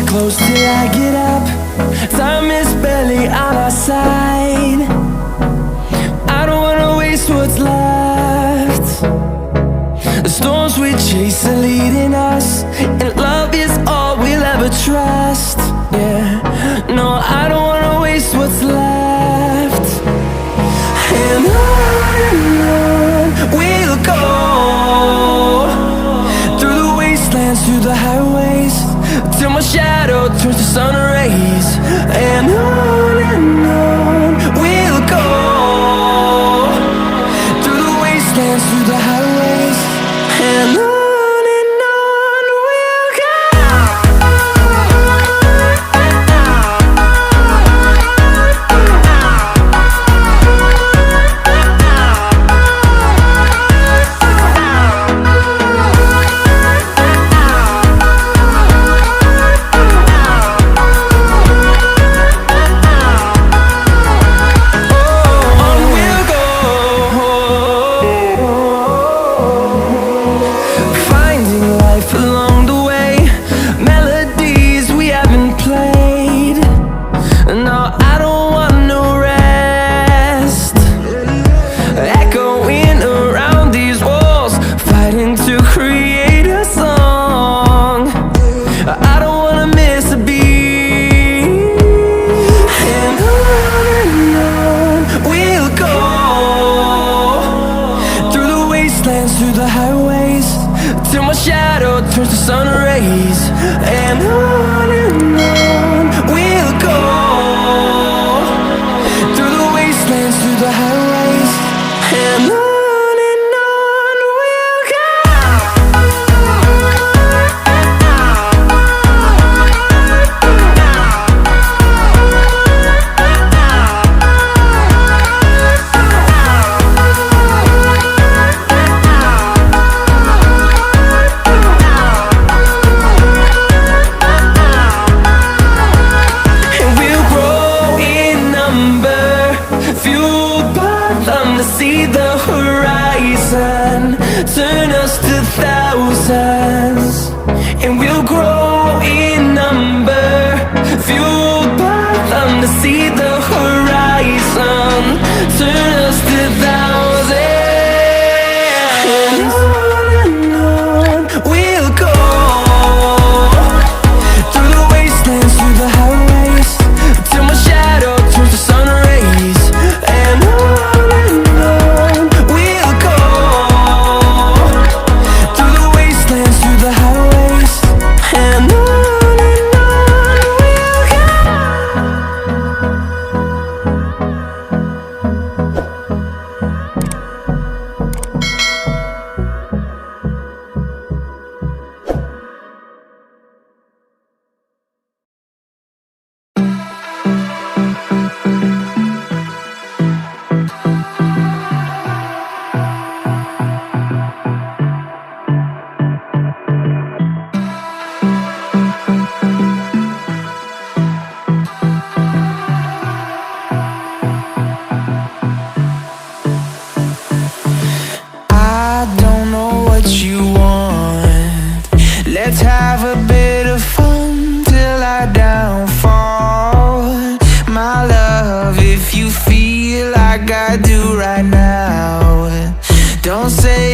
close till I get up. Time is barely on our side. I don't wanna waste what's left. The storms we chase are leading us, and love is all we'll ever trust. Yeah, no, I don't wanna waste what's left. And on we'll go, through the wastelands, through the highways, till my shadow turns to sun rays. And on we'll go, through the wastelands, through the highways, and on we'll go. Through the highways, till my shadow turns to sun rays. And on we'll go, through the wastelands, through the highways, and on we'll go. See the horizon, turn us to thousands, and we'll grow in number, fueled by them. To see the horizon, turn us to thousands, and on we'll go, through the wastelands, through the highways, till my shadow turns to sun rays. And let's have a bit of fun till I downfall. My love, if you feel like I do right now, don't say